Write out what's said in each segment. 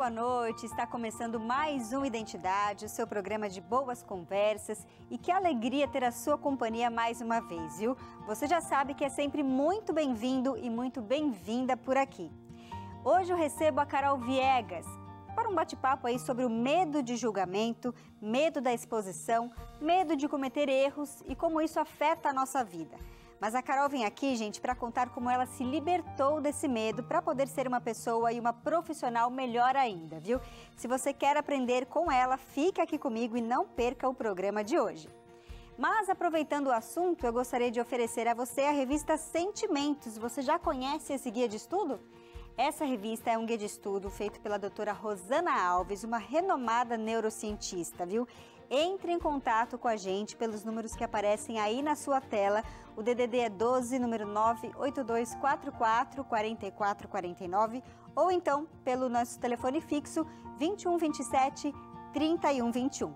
boa noite. Está começando mais um Identidade, o seu programa de boas conversas. E que alegria ter a sua companhia mais uma vez, viu? Você já sabe que é sempre muito bem-vindo e muito bem-vinda por aqui. Hoje eu recebo a Carol Viegas para um bate-papo aí sobre o medo de julgamento, medo da exposição, medo de cometer erros e como isso afeta a nossa vida. Mas a Carol vem aqui, gente, para contar como ela se libertou desse medo para poder ser uma pessoa e uma profissional melhor ainda, viu? Se você quer aprender com ela, fica aqui comigo e não perca o programa de hoje. Mas aproveitando o assunto, eu gostaria de oferecer a você a revista Sentimentos. Você já conhece esse guia de estudo? Essa revista é um guia de estudo feito pela doutora Rosana Alves, uma renomada neurocientista, viu? Entre em contato com a gente pelos números que aparecem aí na sua tela. O DDD é 12, número 982444449, ou então pelo nosso telefone fixo 2127 3121.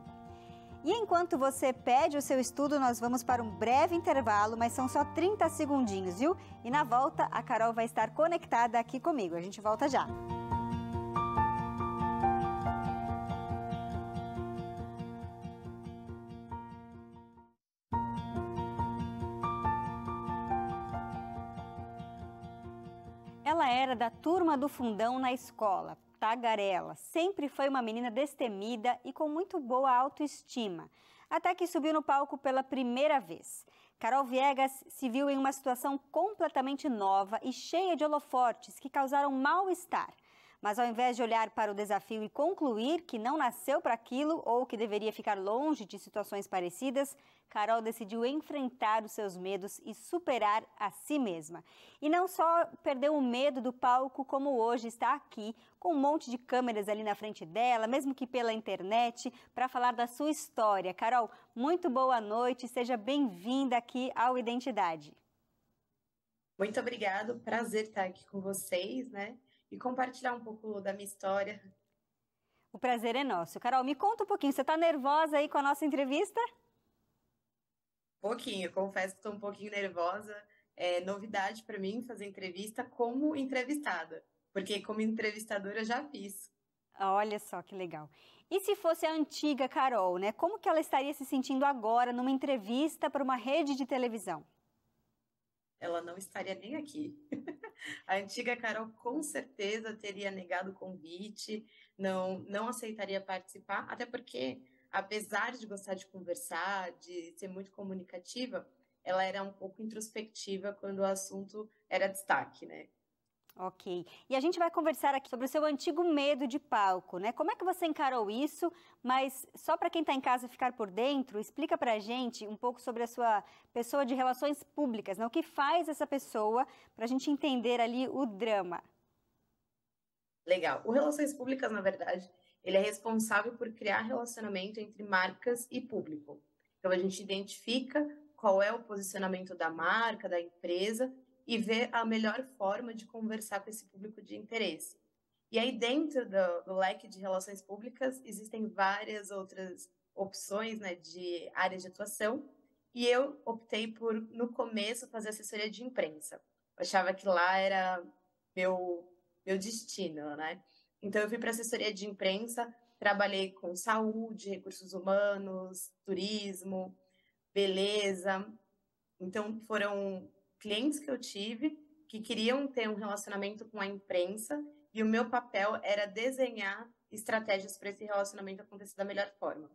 E enquanto você pede o seu estudo, nós vamos para um breve intervalo, mas são só 30 segundinhos, viu? E na volta, a Carol vai estar conectada aqui comigo. A gente volta já. Ela era da turma do fundão na escola, tagarela. Sempre foi uma menina destemida e com muito boa autoestima, até que subiu no palco pela primeira vez. Carol Viegas se viu em uma situação completamente nova e cheia de holofotes que causaram mal-estar. Mas ao invés de olhar para o desafio e concluir que não nasceu para aquilo ou que deveria ficar longe de situações parecidas, Carol decidiu enfrentar os seus medos e superar a si mesma. E não só perdeu o medo do palco, como hoje está aqui, com um monte de câmeras ali na frente dela, mesmo que pela internet, para falar da sua história. Carol, muito boa noite, seja bem-vinda aqui ao Identidade. Muito obrigada, prazer estar aqui com vocês, né? E compartilhar um pouco da minha história. O prazer é nosso. Carol, me conta um pouquinho, você está nervosa aí com a nossa entrevista? Pouquinho, confesso que estou um pouquinho nervosa. É novidade para mim fazer entrevista como entrevistada, porque como entrevistadora eu já fiz. Olha só que legal. E se fosse a antiga Carol, né? Como que ela estaria se sentindo agora numa entrevista para uma rede de televisão? Ela não estaria nem aqui. A antiga Carol com certeza teria negado o convite, não aceitaria participar, até porque, apesar de gostar de conversar, de ser muito comunicativa, ela era um pouco introspectiva quando o assunto era destaque, né? Ok. E a gente vai conversar aqui sobre o seu antigo medo de palco, né? Como é que você encarou isso? Mas só para quem está em casa ficar por dentro, explica para a gente um pouco sobre a sua pessoa de relações públicas, né? O que faz essa pessoa para a gente entender ali o drama? Legal. O Relações Públicas, na verdade, ele é responsável por criar relacionamento entre marcas e público. Então, a gente identifica qual é o posicionamento da marca, da empresa, e vê a melhor forma de conversar com esse público de interesse. E aí, dentro do leque de relações públicas, existem várias outras opções, né, de áreas de atuação, e eu optei por, no começo, fazer assessoria de imprensa. Eu achava que lá era meu, meu destino, né? Então, eu fui para assessoria de imprensa, trabalhei com saúde, recursos humanos, turismo, beleza. Então, foram clientes que eu tive que queriam ter um relacionamento com a imprensa e o meu papel era desenhar estratégias para esse relacionamento acontecer da melhor forma.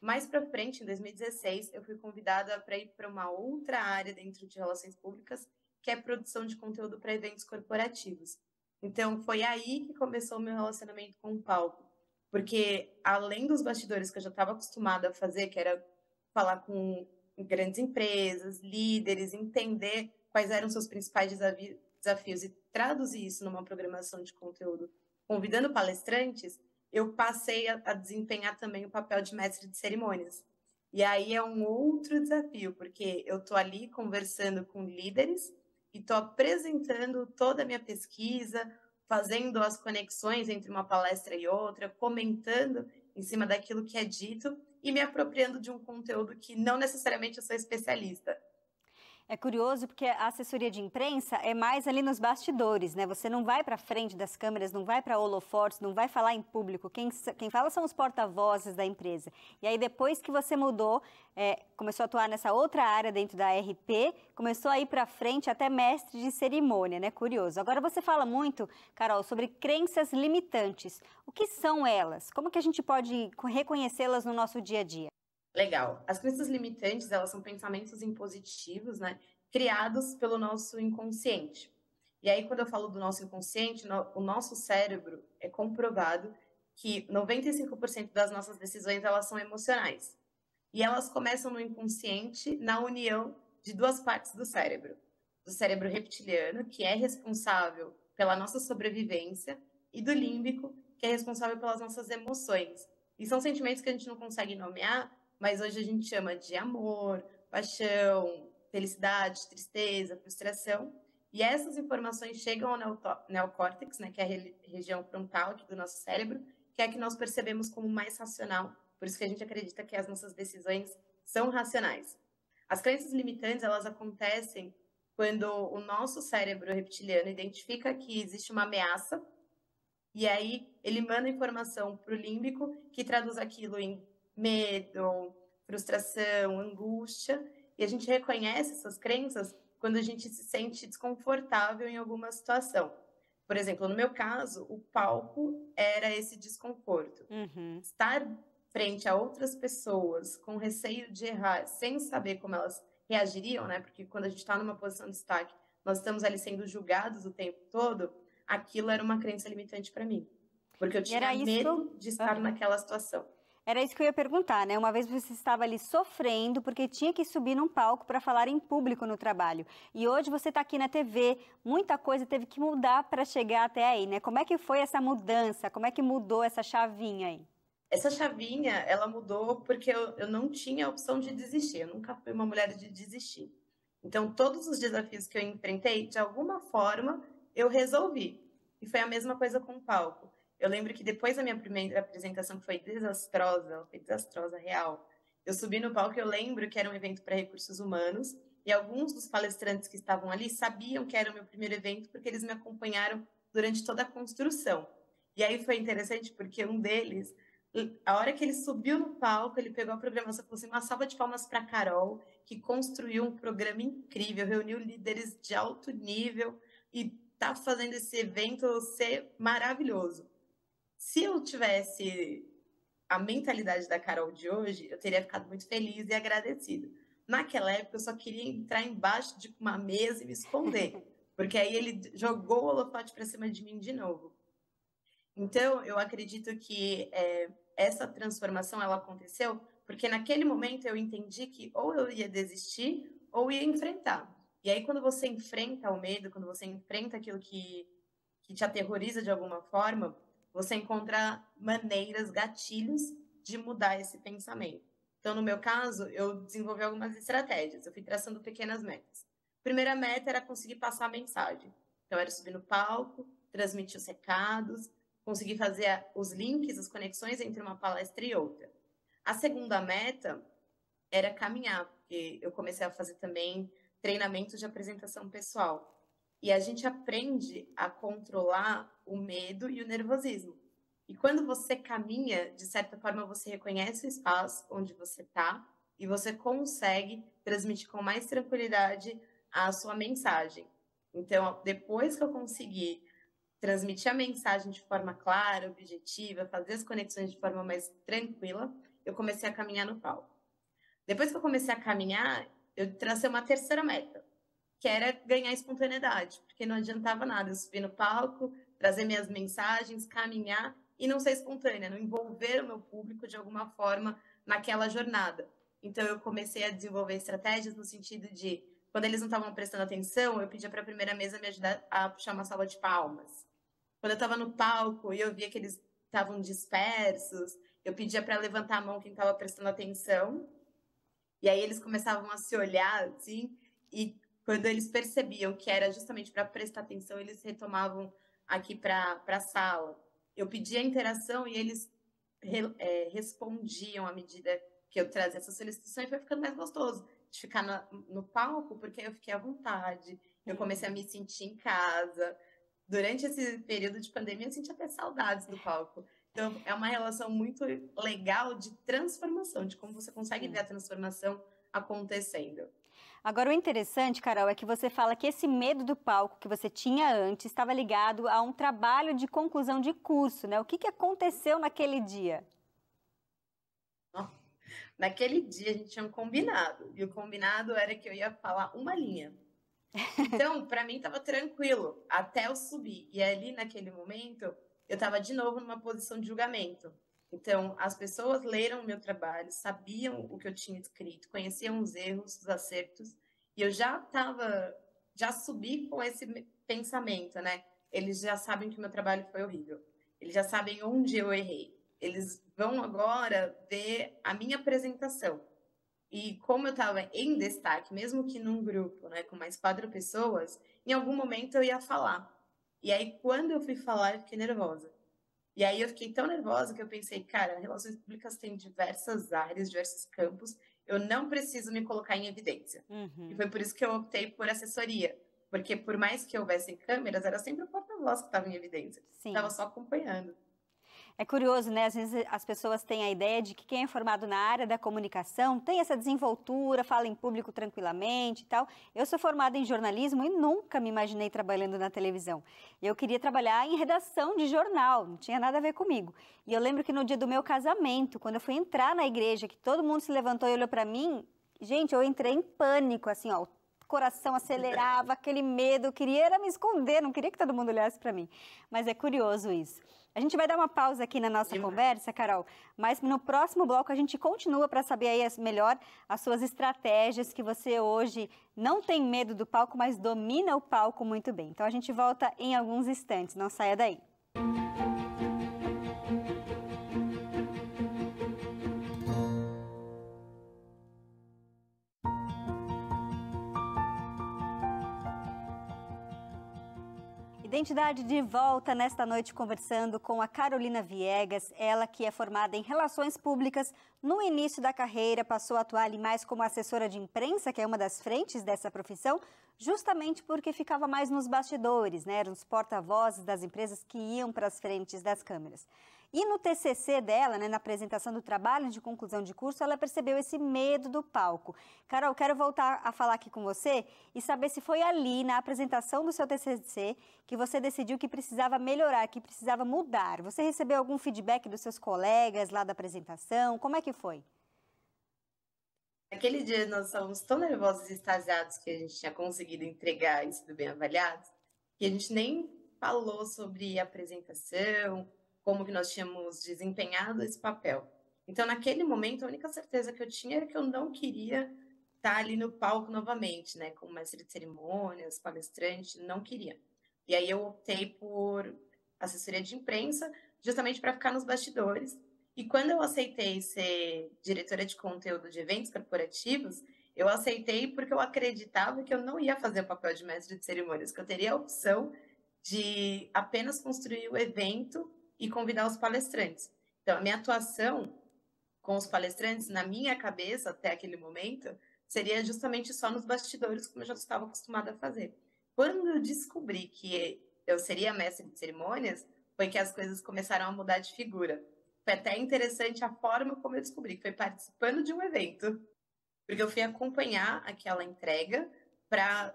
Mais para frente, em 2016, eu fui convidada para ir para uma outra área dentro de relações públicas, que é produção de conteúdo para eventos corporativos. Então, foi aí que começou o meu relacionamento com o palco. Porque, além dos bastidores que eu já estava acostumada a fazer, que era falar com grandes empresas, líderes, entender quais eram seus principais desafios e traduzir isso numa programação de conteúdo, convidando palestrantes, eu passei a desempenhar também o papel de mestre de cerimônias. E aí é um outro desafio, porque eu estou ali conversando com líderes e estou apresentando toda a minha pesquisa, fazendo as conexões entre uma palestra e outra, comentando em cima daquilo que é dito e me apropriando de um conteúdo que não necessariamente eu sou especialista. É curioso porque a assessoria de imprensa é mais ali nos bastidores, né? Você não vai para frente das câmeras, não vai para holofotes, não vai falar em público. Quem fala são os porta-vozes da empresa. E aí, depois que você mudou, começou a atuar nessa outra área dentro da RP, começou a ir para frente até mestre de cerimônia, né? Curioso. Agora, você fala muito, Carol, sobre crenças limitantes. O que são elas? Como que a gente pode reconhecê-las no nosso dia a dia? Legal. As crenças limitantes, elas são pensamentos impositivos, né, criados pelo nosso inconsciente. E aí, quando eu falo do nosso inconsciente, o nosso cérebro é comprovado que 95% das nossas decisões, elas são emocionais. E elas começam no inconsciente, na união de duas partes do cérebro. Do cérebro reptiliano, que é responsável pela nossa sobrevivência, e do límbico, que é responsável pelas nossas emoções. E são sentimentos que a gente não consegue nomear, mas hoje a gente chama de amor, paixão, felicidade, tristeza, frustração. E essas informações chegam ao neocórtex, né, que é a região frontal aqui do nosso cérebro, que é a que nós percebemos como mais racional. Por isso que a gente acredita que as nossas decisões são racionais. As crenças limitantes, elas acontecem quando o nosso cérebro reptiliano identifica que existe uma ameaça, e aí ele manda informação para o límbico, que traduz aquilo em medo, frustração, angústia, e a gente reconhece essas crenças quando a gente se sente desconfortável em alguma situação. Por exemplo, no meu caso, o palco era esse desconforto. Estar frente a outras pessoas com receio de errar, sem saber como elas reagiriam, né? Porque quando a gente está numa posição de destaque, nós estamos ali sendo julgados o tempo todo, aquilo era uma crença limitante para mim. Porque eu tinha medo de estar naquela situação. Era isso que eu ia perguntar, né? Uma vez você estava ali sofrendo porque tinha que subir num palco para falar em público no trabalho. E hoje você está aqui na TV, muita coisa teve que mudar para chegar até aí, né? Como é que foi essa mudança? Como é que mudou essa chavinha aí? Essa chavinha, ela mudou porque eu não tinha a opção de desistir. Eu nunca fui uma mulher de desistir. Então, todos os desafios que eu enfrentei, de alguma forma, eu resolvi. E foi a mesma coisa com o palco. Eu lembro que depois da minha primeira apresentação, que foi desastrosa, real, eu subi no palco e eu lembro que era um evento para recursos humanos, e alguns dos palestrantes que estavam ali sabiam que era o meu primeiro evento, porque eles me acompanharam durante toda a construção. E aí foi interessante, porque um deles, a hora que ele subiu no palco, ele pegou a programação e falou assim, uma salva de palmas para Carol, que construiu um programa incrível, reuniu líderes de alto nível e está fazendo esse evento ser maravilhoso. Se eu tivesse a mentalidade da Carol de hoje, eu teria ficado muito feliz e agradecido. Naquela época, eu só queria entrar embaixo de uma mesa e me esconder, porque aí ele jogou o holofote para cima de mim de novo. Então, eu acredito que essa transformação ela aconteceu porque naquele momento eu entendi que ou eu ia desistir ou ia enfrentar. E aí, quando você enfrenta o medo, quando você enfrenta aquilo que te aterroriza de alguma forma, você encontra maneiras, gatilhos de mudar esse pensamento. Então, no meu caso, eu desenvolvi algumas estratégias. Eu fui traçando pequenas metas. A primeira meta era conseguir passar a mensagem. Então, era subir no palco, transmitir os recados, conseguir fazer os links, as conexões entre uma palestra e outra. A segunda meta era caminhar, porque eu comecei a fazer também treinamento de apresentação pessoal. E a gente aprende a controlar o medo e o nervosismo. E quando você caminha, de certa forma, você reconhece o espaço onde você está e você consegue transmitir com mais tranquilidade a sua mensagem. Então, depois que eu consegui transmitir a mensagem de forma clara, objetiva, fazer as conexões de forma mais tranquila, eu comecei a caminhar no palco. Depois que eu comecei a caminhar, eu tracei uma terceira meta, que era ganhar espontaneidade, porque não adiantava nada eu subir no palco, trazer minhas mensagens, caminhar e não ser espontânea, não envolver o meu público de alguma forma naquela jornada. Então, eu comecei a desenvolver estratégias no sentido de, quando eles não estavam prestando atenção, eu pedia para a primeira mesa me ajudar a puxar uma salva de palmas. Quando eu estava no palco e eu via que eles estavam dispersos, eu pedia para levantar a mão quem estava prestando atenção. E aí eles começavam a se olhar, assim, e quando eles percebiam que era justamente para prestar atenção, eles retomavam aqui para a sala. Eu pedia interação e eles respondiam à medida que eu trazia essa solicitação e foi ficando mais gostoso de ficar no palco, porque eu fiquei à vontade, eu comecei a me sentir em casa. Durante esse período de pandemia, eu senti até saudades do palco. Então, é uma relação muito legal de transformação, de como você consegue ver a transformação acontecendo. Agora, o interessante, Carol, é que você fala que esse medo do palco que você tinha antes estava ligado a um trabalho de conclusão de curso, né? O que aconteceu naquele dia? Naquele dia, a gente tinha um combinado, e o combinado era que eu ia falar uma linha. Então, para mim, estava tranquilo, até eu subir. E ali, naquele momento, eu estava de novo numa posição de julgamento. Então, as pessoas leram o meu trabalho, sabiam o que eu tinha escrito, conheciam os erros, os acertos, e eu já subi com esse pensamento, né? Eles já sabem que o meu trabalho foi horrível. Eles já sabem onde eu errei. Eles vão agora ver a minha apresentação. E como eu estava em destaque, mesmo que num grupo, né, com mais 4 pessoas, em algum momento eu ia falar. E aí, quando eu fui falar, eu fiquei nervosa. E aí eu fiquei tão nervosa que eu pensei, cara, relações públicas tem diversas áreas, diversos campos, eu não preciso me colocar em evidência. E foi por isso que eu optei por assessoria. Porque por mais que houvessem câmeras, era sempre o porta-voz que estava em evidência. Estava só acompanhando. É curioso, né? Às vezes as pessoas têm a ideia de que quem é formado na área da comunicação tem essa desenvoltura, fala em público tranquilamente e tal. Eu sou formada em jornalismo e nunca me imaginei trabalhando na televisão. Eu queria trabalhar em redação de jornal, não tinha nada a ver comigo. E eu lembro que no dia do meu casamento, quando eu fui entrar na igreja, que todo mundo se levantou e olhou para mim, gente, eu entrei em pânico, assim, ó. O coração acelerava, aquele medo, eu queria era me esconder, não queria que todo mundo olhasse para mim. Mas é curioso isso. A gente vai dar uma pausa aqui na nossa conversa, Carol, mas no próximo bloco a gente continua para saber aí melhor as suas estratégias, que você hoje não tem medo do palco, mas domina o palco muito bem. Então a gente volta em alguns instantes, não saia daí. Identidade de volta nesta noite conversando com a Carolina Viegas, ela que é formada em Relações Públicas. No início da carreira passou a atuar ali mais como assessora de imprensa, que é uma das frentes dessa profissão, justamente porque ficava mais nos bastidores, né? Eram os porta-vozes das empresas que iam para as frentes das câmeras. E no TCC dela, né, na apresentação do trabalho de conclusão de curso, ela percebeu esse medo do palco. Carol, quero voltar a falar aqui com você e saber se foi ali, na apresentação do seu TCC, que você decidiu que precisava melhorar, que precisava mudar. Você recebeu algum feedback dos seus colegas lá da apresentação? Como é que foi? Naquele dia nós estávamos tão nervosos e extasiados que a gente tinha conseguido entregar isso do bem avaliado, que a gente nem falou sobre a apresentação, como que nós tínhamos desempenhado esse papel. Então, naquele momento, a única certeza que eu tinha era que eu não queria estar ali no palco novamente, né, como mestre de cerimônias, palestrante, não queria. E aí eu optei por assessoria de imprensa, justamente para ficar nos bastidores. E quando eu aceitei ser diretora de conteúdo de eventos corporativos, eu aceitei porque eu acreditava que eu não ia fazer o papel de mestre de cerimônias, que eu teria a opção de apenas construir o evento e convidar os palestrantes. Então, a minha atuação com os palestrantes, na minha cabeça, até aquele momento, seria justamente só nos bastidores, como eu já estava acostumada a fazer. Quando eu descobri que eu seria mestre de cerimônias, foi que as coisas começaram a mudar de figura. Foi até interessante a forma como eu descobri, que foi participando de um evento, porque eu fui acompanhar aquela entrega,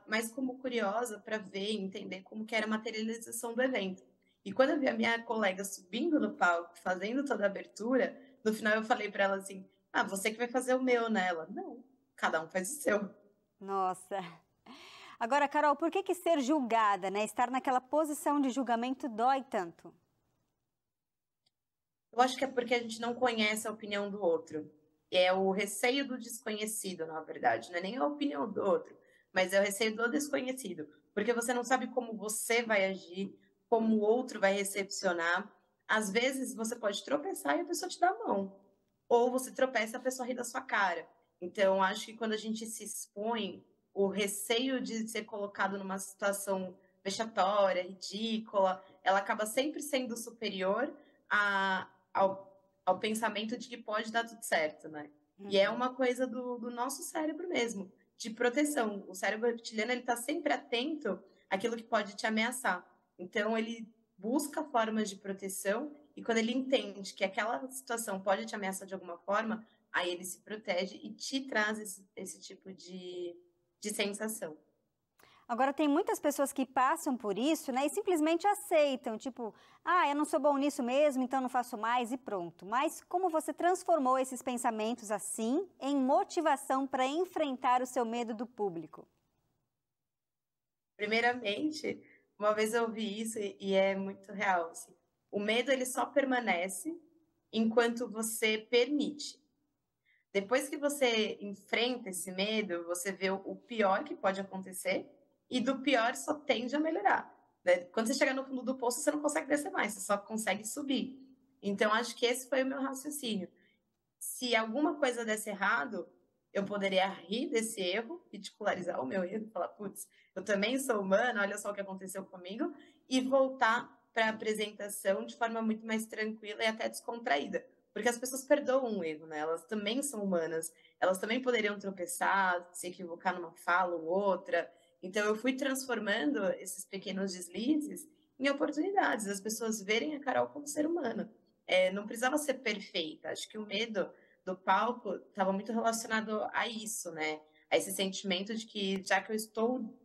mais como curiosa, para ver e entender como que era a materialização do evento. E quando eu vi a minha colega subindo no palco, fazendo toda a abertura, no final eu falei para ela assim, você que vai fazer o meu, né? Ela, não, cada um faz o seu. Nossa. Agora, Carol, por que ser julgada, né? Estar naquela posição de julgamento dói tanto? Eu acho que é porque a gente não conhece a opinião do outro. É o receio do desconhecido, na verdade. Não é nem a opinião do outro, mas é o receio do desconhecido. Porque você não sabe como você vai agir, como o outro vai recepcionar. Às vezes você pode tropeçar e a pessoa te dá a mão. Ou você tropeça e a pessoa ri da sua cara. Então, acho que quando a gente se expõe, o receio de ser colocado numa situação vexatória, ridícula, ela acaba sempre sendo superior ao pensamento de que pode dar tudo certo, né? E é uma coisa do nosso cérebro mesmo, de proteção. O cérebro reptiliano, ele está sempre atento àquilo que pode te ameaçar. Então, ele busca formas de proteção e quando ele entende que aquela situação pode te ameaçar de alguma forma, aí ele se protege e te traz esse tipo de sensação. Agora, tem muitas pessoas que passam por isso, né, e simplesmente aceitam, tipo, eu não sou bom nisso mesmo, então não faço mais e pronto. Mas como você transformou esses pensamentos assim em motivação para enfrentar o seu medo do público? Primeiramente, uma vez eu ouvi isso e é muito real, assim. O medo, ele só permanece enquanto você permite. Depois que você enfrenta esse medo, você vê o pior que pode acontecer e do pior só tende a melhorar, né? Quando você chega no fundo do poço, você não consegue descer mais, você só consegue subir. Então, acho que esse foi o meu raciocínio. Se alguma coisa desse errado, eu poderia rir desse erro, ridicularizar o meu erro, falar, putz, eu também sou humana, olha só o que aconteceu comigo, e voltar para a apresentação de forma muito mais tranquila e até descontraída. Porque as pessoas perdoam um erro, né? Elas também são humanas, elas também poderiam tropeçar, se equivocar numa fala ou outra. Então, eu fui transformando esses pequenos deslizes em oportunidades, as pessoas verem a Carol como ser humana. Não precisava ser perfeita. Acho que o medo do palco estava muito relacionado a isso, né? A esse sentimento de que, já que eu estou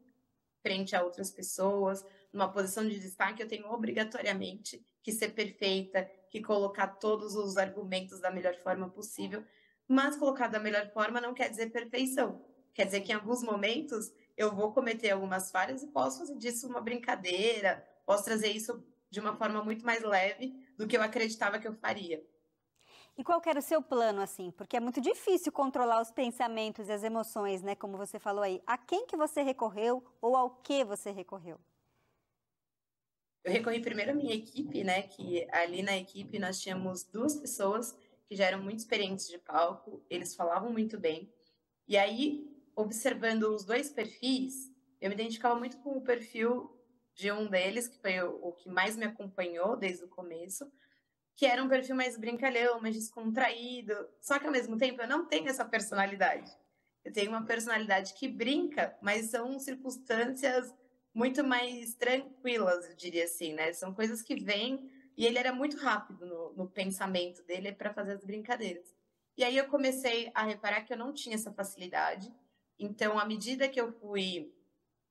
frente a outras pessoas, numa posição de destaque, eu tenho obrigatoriamente que ser perfeita, que colocar todos os argumentos da melhor forma possível. Mas colocar da melhor forma não quer dizer perfeição. Quer dizer que em alguns momentos eu vou cometer algumas falhas e posso fazer disso uma brincadeira, posso trazer isso de uma forma muito mais leve do que eu acreditava que eu faria. E qual que era o seu plano, assim? Porque é muito difícil controlar os pensamentos e as emoções, né? Como você falou aí. A quem que você recorreu ou ao que você recorreu? Eu recorri primeiro à minha equipe, né? Que ali na equipe nós tínhamos duas pessoas que já eram muito experientes de palco, eles falavam muito bem. E aí, observando os dois perfis, eu me identificava muito com o perfil de um deles, que foi o que mais me acompanhou desde o começo, que era um perfil mais brincalhão, mais descontraído. Só que ao mesmo tempo eu não tenho essa personalidade. Eu tenho uma personalidade que brinca, mas são circunstâncias muito mais tranquilas, eu diria assim, né? São coisas que vêm e ele era muito rápido no pensamento dele para fazer as brincadeiras. E aí eu comecei a reparar que eu não tinha essa facilidade. Então, à medida que eu fui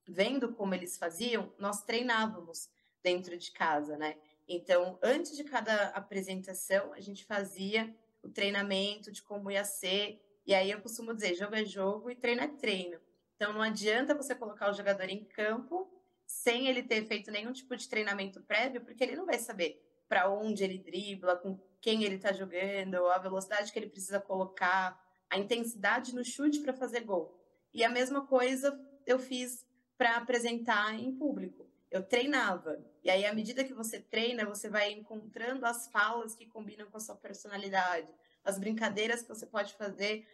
vendo como eles faziam, nós treinávamos dentro de casa, né? Então, antes de cada apresentação, a gente fazia o treinamento de como ia ser. E aí eu costumo dizer, jogo é jogo e treino é treino. Então, não adianta você colocar o jogador em campo sem ele ter feito nenhum tipo de treinamento prévio, porque ele não vai saber para onde ele dribla, com quem ele está jogando, a velocidade que ele precisa colocar, a intensidade no chute para fazer gol. E a mesma coisa eu fiz para apresentar em público. Eu treinava. E aí, à medida que você treina, você vai encontrando as falas que combinam com a sua personalidade, as brincadeiras que você pode fazer,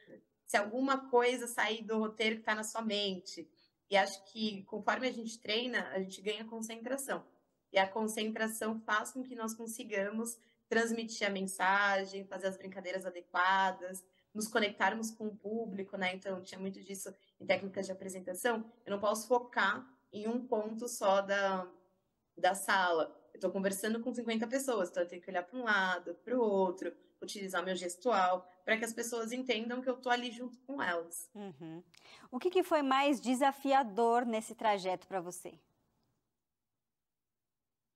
se alguma coisa sair do roteiro que está na sua mente. E acho que conforme a gente treina, a gente ganha concentração. E a concentração faz com que nós consigamos transmitir a mensagem, fazer as brincadeiras adequadas, nos conectarmos com o público, né? Então, tinha muito disso em técnicas de apresentação. Eu não posso focar em um ponto só da sala. Eu estou conversando com 50 pessoas, então eu tenho que olhar para um lado, para o outro, utilizar meu gestual, para que as pessoas entendam que eu estou ali junto com elas. Uhum. O que foi mais desafiador nesse trajeto para você?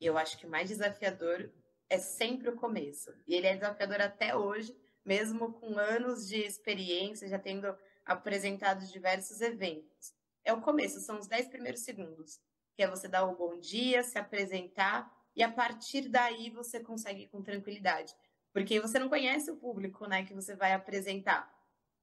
E eu acho que o mais desafiador é sempre o começo. E ele é desafiador até hoje, mesmo com anos de experiência, já tendo apresentado diversos eventos. É o começo, são os 10 primeiros segundos, que é você dar o bom dia, se apresentar, e a partir daí você consegue ir com tranquilidade. Porque você não conhece o público, né, que você vai apresentar.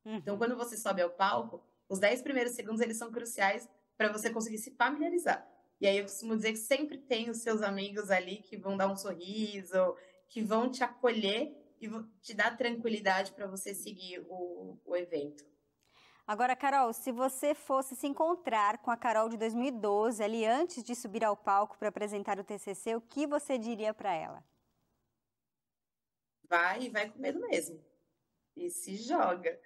Então, quando você sobe ao palco, os 10 primeiros segundos eles são cruciais para você conseguir se familiarizar. E aí eu costumo dizer que sempre tem os seus amigos ali que vão dar um sorriso, que vão te acolher e te dar tranquilidade para você seguir o evento. Agora, Carol, se você fosse se encontrar com a Carol de 2012, ali antes de subir ao palco para apresentar o TCC, o que você diria para ela? Vai com medo mesmo. E se joga.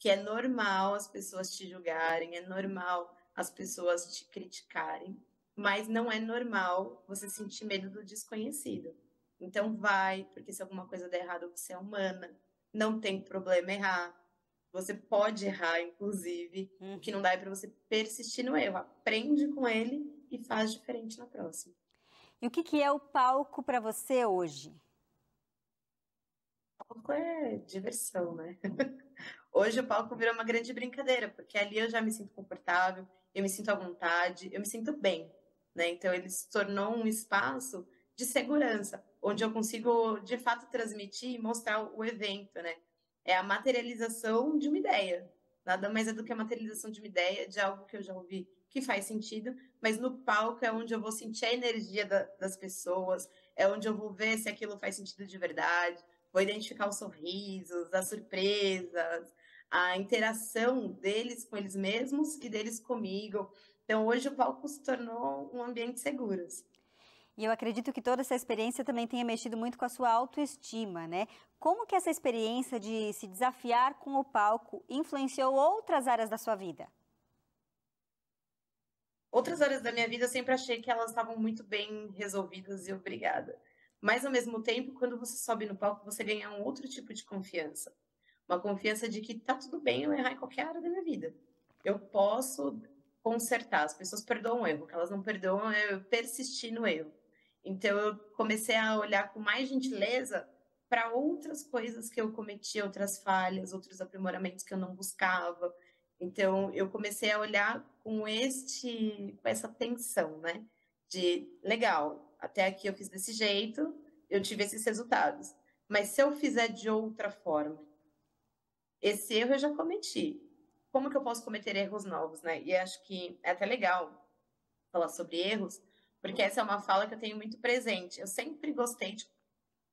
que é normal as pessoas te julgarem, é normal as pessoas te criticarem, mas não é normal você sentir medo do desconhecido. Então vai, porque se alguma coisa der errado, você é humana, não tem problema errar. Você pode errar, inclusive. O que não dá é para você persistir no erro. Aprende com ele e faz diferente na próxima. E o que é o palco para você hoje? O palco é diversão, né? Hoje o palco virou uma grande brincadeira, porque ali eu já me sinto confortável, eu me sinto à vontade, eu me sinto bem, né? Então ele se tornou um espaço de segurança, onde eu consigo de fato transmitir e mostrar o evento, né? É a materialização de uma ideia. Nada mais é do que a materialização de uma ideia, de algo que eu já ouvi que faz sentido, mas no palco é onde eu vou sentir a energia das pessoas, é onde eu vou ver se aquilo faz sentido de verdade, vou identificar os sorrisos, as surpresas, a interação deles com eles mesmos e deles comigo. Então, hoje o palco se tornou um ambiente seguro. E eu acredito que toda essa experiência também tenha mexido muito com a sua autoestima, né? Como que essa experiência de se desafiar com o palco influenciou outras áreas da sua vida? Outras áreas da minha vida eu sempre achei que elas estavam muito bem resolvidas e obrigada. Mas, ao mesmo tempo, quando você sobe no palco, você ganha um outro tipo de confiança. Uma confiança de que tá tudo bem eu errar em qualquer área da minha vida. Eu posso consertar. As pessoas perdoam o erro. O que elas não perdoam é eu persistir no erro. Então, eu comecei a olhar com mais gentileza para outras coisas que eu cometi, outras falhas, outros aprimoramentos que eu não buscava. Então, eu comecei a olhar com essa tensão, né? De, legal, até aqui eu fiz desse jeito, eu tive esses resultados. Mas se eu fizer de outra forma, esse erro eu já cometi. Como que eu posso cometer erros novos, né? E acho que é até legal falar sobre erros, porque essa é uma fala que eu tenho muito presente. Eu sempre gostei de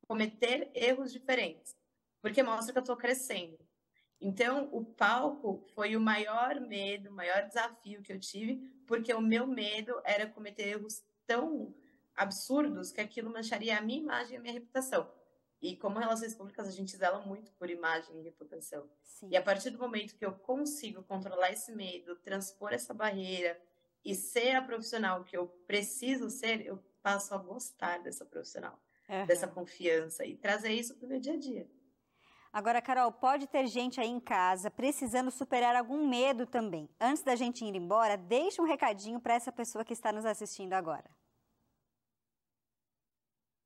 cometer erros diferentes, porque mostra que eu estou crescendo. Então, o palco foi o maior medo, o maior desafio que eu tive, porque o meu medo era cometer erros tão absurdos que aquilo mancharia a minha imagem e a minha reputação. E como relações públicas, a gente zela muito por imagem e reputação. Sim. E a partir do momento que eu consigo controlar esse medo, transpor essa barreira e ser a profissional que eu preciso ser, eu passo a gostar dessa profissional, dessa confiança e trazer isso para o meu dia a dia. Agora, Carol, pode ter gente aí em casa precisando superar algum medo também. Antes da gente ir embora, deixa um recadinho para essa pessoa que está nos assistindo agora.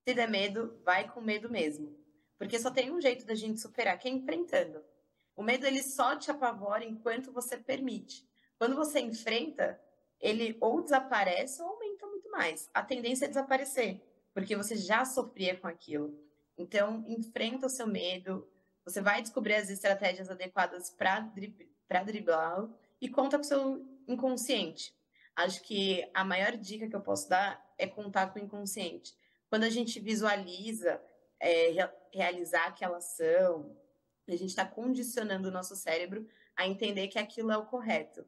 Se der medo, vai com medo mesmo. Porque só tem um jeito da gente superar, que é enfrentando. O medo, ele só te apavora enquanto você permite. Quando você enfrenta, ele ou desaparece ou aumenta muito mais. A tendência é desaparecer, porque você já sofria com aquilo. Então, enfrenta o seu medo, você vai descobrir as estratégias adequadas para driblá-lo e conta com o seu inconsciente. Acho que a maior dica que eu posso dar é contar com o inconsciente. Quando a gente visualiza realizar aquela ação, a gente está condicionando o nosso cérebro a entender que aquilo é o correto.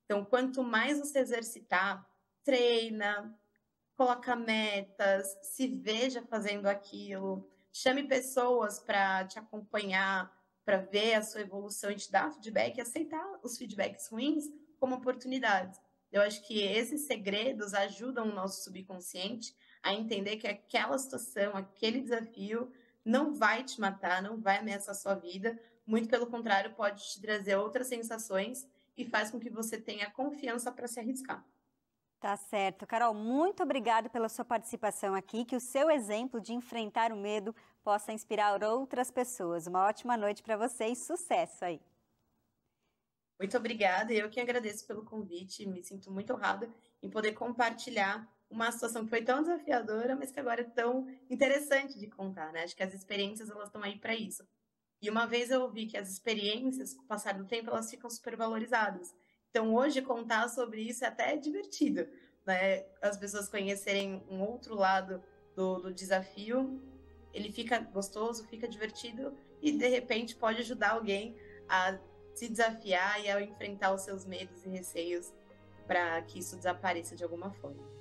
Então, quanto mais você exercitar, treina, coloca metas, se veja fazendo aquilo, chame pessoas para te acompanhar, para ver a sua evolução e te dar feedback e aceitar os feedbacks ruins como oportunidades. Eu acho que esses segredos ajudam o nosso subconsciente a entender que aquela situação, aquele desafio não vai te matar, não vai ameaçar a sua vida, muito pelo contrário, pode te trazer outras sensações e faz com que você tenha confiança para se arriscar. Tá certo. Carol, muito obrigada pela sua participação aqui, que o seu exemplo de enfrentar o medo possa inspirar outras pessoas. Uma ótima noite para você e sucesso aí. Muito obrigada, eu que agradeço pelo convite, me sinto muito honrada em poder compartilhar uma situação que foi tão desafiadora, mas que agora é tão interessante de contar, né? Acho que as experiências, elas estão aí para isso. E uma vez eu ouvi que as experiências, com o passar do tempo, elas ficam supervalorizadas. Então, hoje, contar sobre isso é até divertido, né? As pessoas conhecerem um outro lado do desafio, ele fica gostoso, fica divertido e, de repente, pode ajudar alguém a se desafiar e a enfrentar os seus medos e receios para que isso desapareça de alguma forma.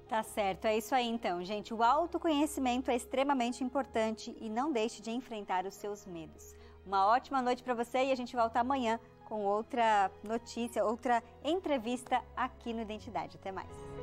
Tá certo, é isso aí então, gente. O autoconhecimento é extremamente importante e não deixe de enfrentar os seus medos. Uma ótima noite para você e a gente volta amanhã com outra notícia, outra entrevista aqui no Identidade. Até mais.